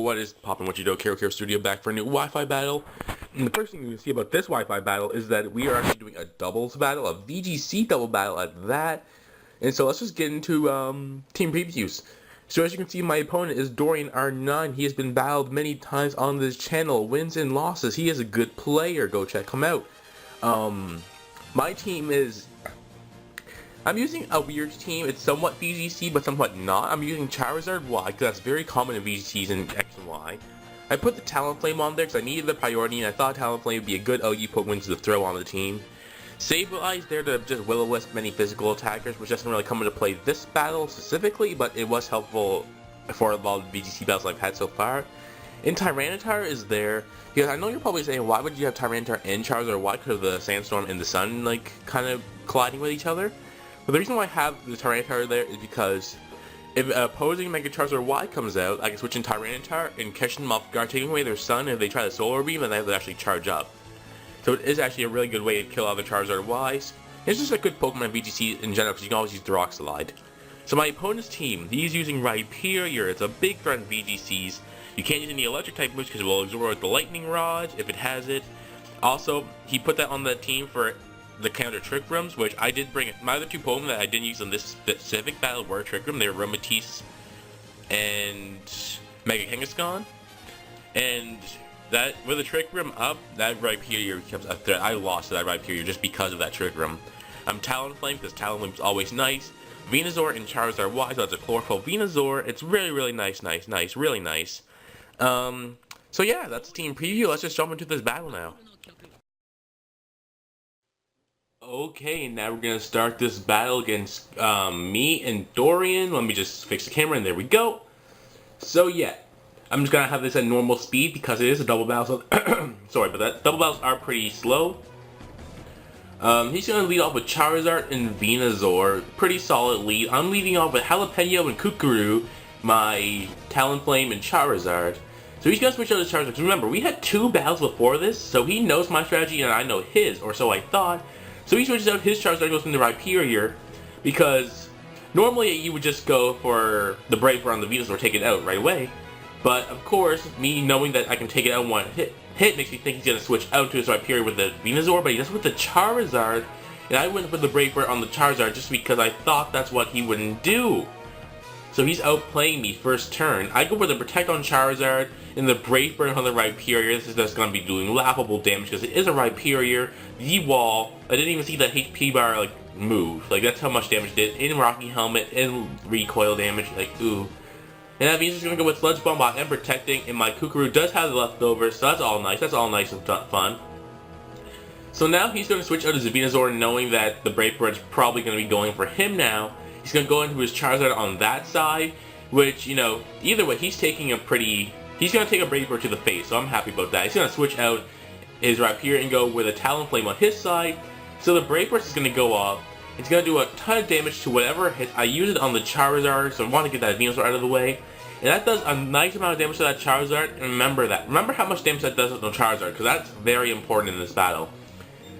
what is poppin', what you do? Karo Studio back for a new Wi-Fi battle. And the first thing you can see about this Wi-Fi battle is that we are actually doing a doubles battle, a VGC double battle at that. And so let's just get into team previews. So as you can see, my opponent is Dorian R9. He has been battled many times on this channel, wins and losses. He is a good player. Go check him out. My team is... I'm using a weird team. It's somewhat VGC, but somewhat not. I'm using Charizard Y, because that's very common in VGCs in X and Y. I put the Talonflame on there because I needed the priority, and I thought Talonflame would be a good OG Pokemon to throw on the team. Sableye there to just Will-O-Wisp many physical attackers, which doesn't really come into play this battle specifically, but it was helpful for a lot of VGC battles I've had so far. And Tyranitar is there, because I know you're probably saying, why would you have Tyranitar and Charizard? Why could the Sandstorm and the Sun, like, kind of colliding with each other? But the reason why I have the Tyranitar there is because if opposing Mega Charizard Y comes out, I can switch in Tyranitar and catch them off guard, taking away their Sun. If they try the Solar Beam, then they have to actually charge up. So it is actually a really good way to kill all the Charizard Ys. It's just a good Pokemon VGC in general because you can always use the Rock Slide. So my opponent's team, he's using Rhyperior. It's a big threat in VGCs. You can't use any electric type moves because it will absorb the Lightning Rod if it has it. Also, he put that on the team for the counter Trick Rooms, which I did bring. My other two Pokemon that I didn't use in this specific battle were Trick Room. They were Romatisse and Mega Kangaskhan. And that, with the Trick Room up, that Rhyperior becomes a threat. I lost to that Rhyperior just because of that Trick Room. Talonflame, because Talonflame's always nice. Venusaur and Charizard Y, so that's a Chlorophyll Venusaur. It's really nice, really nice. So yeah, that's the team preview. Let's just jump into this battle now. Okay, now we're gonna start this battle against me and Dorian. Let me just fix the camera, and there we go. So yeah, I'm just gonna have this at normal speed because it is a double battle. So sorry, but that double battles are pretty slow. He's gonna lead off with Charizard and Venusaur. Pretty solid lead. I'm leading off with Jalapeno and Kukuru, my Talonflame and Charizard. So he's gonna switch out his Charizard. Because remember, we had two battles before this, so he knows my strategy and I know his, or so I thought. So he switches out his Charizard, goes into Rhyperior, because normally you would just go for the Brave Bird on the Venusaur, take it out right away. But of course, me knowing that I can take it out in one hit makes me think he's gonna switch out to his Rhyperior with the Venusaur, but he does with the Charizard, and I went for the Brave Bird on the Charizard just because I thought that's what he wouldn't do. So he's outplaying me first turn. I go for the Protect on Charizard and the Brave Bird on the Rhyperior. This is just going to be doing laughable damage because it is a Rhyperior. The wall, I didn't even see that HP bar like move. Like that's how much damage it did in Rocky Helmet and recoil damage. Like ooh. And that means he's going to go with Sludge Bomb and Protecting, and my Kukuru does have the leftovers, so that's all nice. That's all nice and fun. So now he's going to switch out his Venusaur, knowing that the Brave Bird's probably going to be going for him now. He's going to go into his Charizard on that side, which, you know, either way, he's going to take a Brave Bird to the face, so I'm happy about that. He's going to switch out his Rhyperior and go with a Talonflame on his side. So the Brave Bird is going to go off. It's going to do a ton of damage to whatever hits. I use it on the Charizard, so I want to get that Venusaur out of the way. And that does a nice amount of damage to that Charizard, and remember that. Remember how much damage that does on the Charizard, because that's very important in this battle.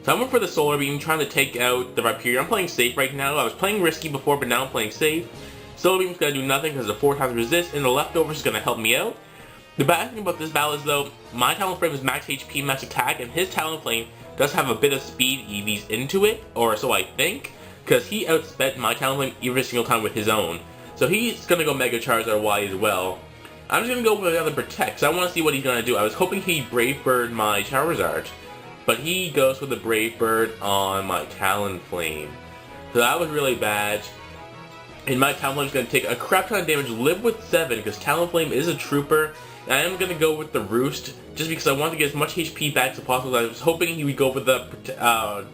So I went for the Solar Beam, trying to take out the Rhyperior. I'm playing safe right now. I was playing risky before, but now I'm playing safe. Solar Beam's going to do nothing because the 4 times resist, and the leftovers is going to help me out. The bad thing about this battle is, though, my Talonflame is max HP, max attack, and his Talonflame does have a bit of speed EVs into it, or so I think, because he outspent my Talonflame every single time with his own. So he's going to go Mega Charizard Y as well. I'm just going to go with another Protect, because I want to see what he's going to do. I was hoping he'd Brave Bird my Charizard. But he goes with the Brave Bird on my Talonflame. So that was really bad. And my Talonflame is going to take a crap ton of damage, live with 7, because Talonflame is a trooper. And I am going to go with the Roost, just because I want to get as much HP back as possible. I was hoping he would go with the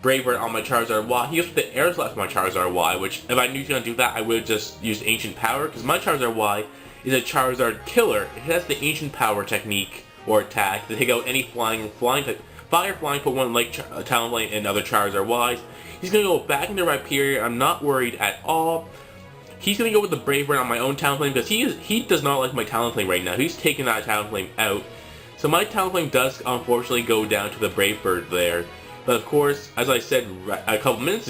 Brave Bird on my Charizard Y. He goes with the Air Slash on my Charizard Y, which if I knew he was going to do that, I would have just used Ancient Power, because my Charizard Y is a Charizard killer. It has the Ancient Power technique, or attack, to take out any flying Pokemon like Talonflame and other Charizard Ys. He's going to go back into Rhyperior. I'm not worried at all. He's going to go with the Brave Bird on my own Talonflame because he does not like my Talonflame right now. He's taking that Talonflame out. So my Talonflame does unfortunately go down to the Brave Bird there. But of course, as I said a couple seconds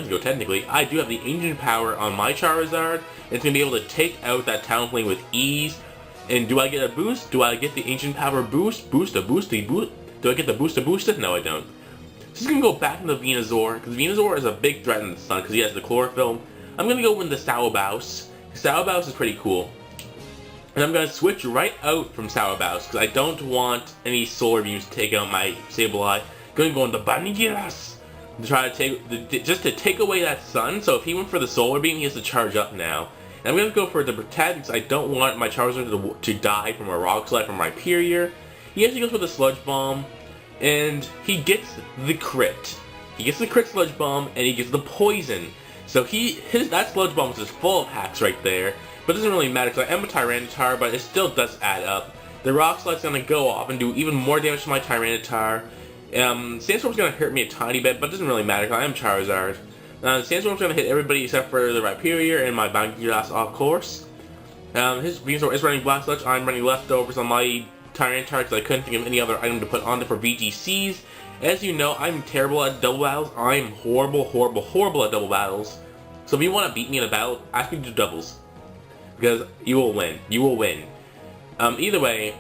ago technically, I do have the Ancient Power on my Charizard. It's going to be able to take out that Talonflame with ease. And do I get a boost? Do I get the ancient power boost? Boost? Do I get the booster? No, I don't. So he's gonna go back into Venusaur, because Venusaur is a big threat in the sun, because he has the chlorophyll. I'm gonna go with the Sourbouse. Sourbouse is pretty cool. And I'm gonna switch right out from Sourbouse, because I don't want any solar beams to take out my Sableye. Gonna go into Banigiras to try to take away that sun. So if he went for the solar beam, he has to charge up now. And I'm gonna go for the Protect, because I don't want my Charizard to die from a Rock Slide from Rhyperior. He actually goes for the Sludge Bomb, and he gets the crit. He gets the crit Sludge Bomb, and he gets the poison. So that Sludge Bomb was just full of hacks right there. But it doesn't really matter, because I am a Tyranitar, but it still does add up. The Rock Slide's gonna go off and do even more damage to my Tyranitar. Sandstorm's gonna hurt me a tiny bit, but it doesn't really matter, because I am Charizard. Sandstorm's gonna hit everybody except for the Rhyperior and my Bangiras, of course. His Venusaur is running Black Sludge. I'm running leftovers on my Tyranitar, because I couldn't think of any other item to put on there for VGCs. As you know, I'm terrible at double battles. I'm horrible at double battles. So if you want to beat me in a battle, ask me to do doubles. Because you will win. You will win. Either way,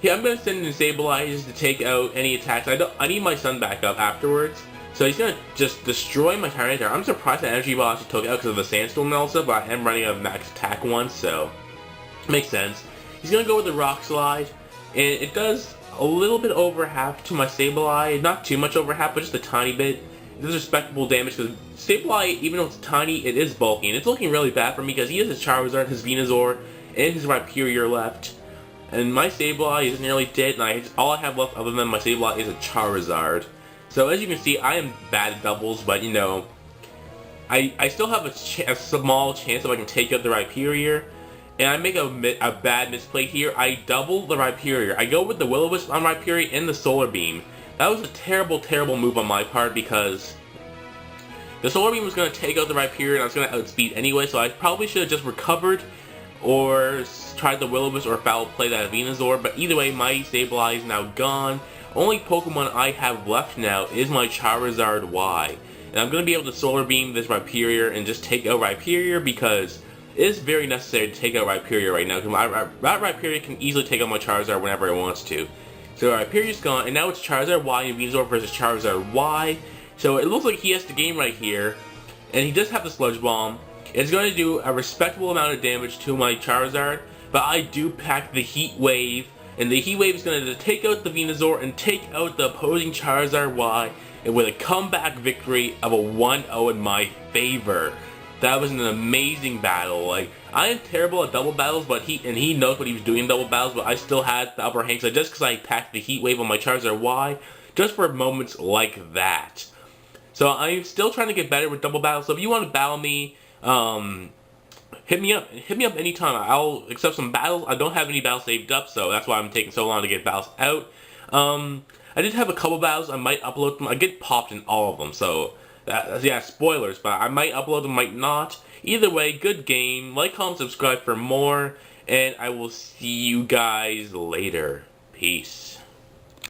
yeah, I'm going to send in Sableye to take out any attacks. I need my sun back up afterwards. So he's going to just destroy my Tyranitar. I'm surprised that Energy Ball actually took it out because of the Sandstorm and all stuff, but I am running a max attack one, so it makes sense. He's going to go with the Rock Slide, and it does a little bit over half to my Sableye. Not too much over half, but just a tiny bit. It does respectable damage because Sableye, even though it's tiny, it is bulky, and it's looking really bad for me because he has his Charizard, his Venusaur, and his Rhyperior left. And my Sableye is nearly dead, and all I have left other than my Sableye is a Charizard. So as you can see, I am bad at doubles, but you know, I still have a small chance if I can take out the Rhyperior. And I make a bad misplay here. I double the Rhyperior. I go with the Will-O-Wisp on Rhyperior and the Solar Beam. That was a terrible move on my part because the Solar Beam was going to take out the Rhyperior and I was going to outspeed anyway, so I probably should have just recovered or tried the Will-O-Wisp or foul play that Venusaur. But either way, my Sableye is now gone. Only Pokemon I have left now is my Charizard Y. And I'm going to be able to Solar Beam this Rhyperior and just take out Rhyperior because it is very necessary to take out Rhyperior right now, because that Rhyperior can easily take out my Charizard whenever it wants to. So Rhyperior's gone, and now it's Charizard Y and Venusaur versus Charizard Y. So it looks like he has the game right here, and he does have the Sludge Bomb. It's going to do a respectable amount of damage to my Charizard, but I do pack the Heat Wave, and the Heat Wave is going to take out the Venusaur and take out the opposing Charizard Y, and with a comeback victory of a 1-0 in my favor. That was an amazing battle. Like, I am terrible at double battles, but he knows what he was doing in double battles, but I still had the upper hand. So just because I packed the Heat Wave on my Charizard Y, just for moments like that. So I'm still trying to get better with double battles. So if you want to battle me, hit me up. Hit me up anytime. I'll accept some battles. I don't have any battles saved up, so that's why I'm taking so long to get battles out. I did have a couple battles. I might upload them. I get popped in all of them, so yeah, spoilers, but I might upload them, might not. Either way, good game. Like, comment, subscribe for more, and I will see you guys later. Peace.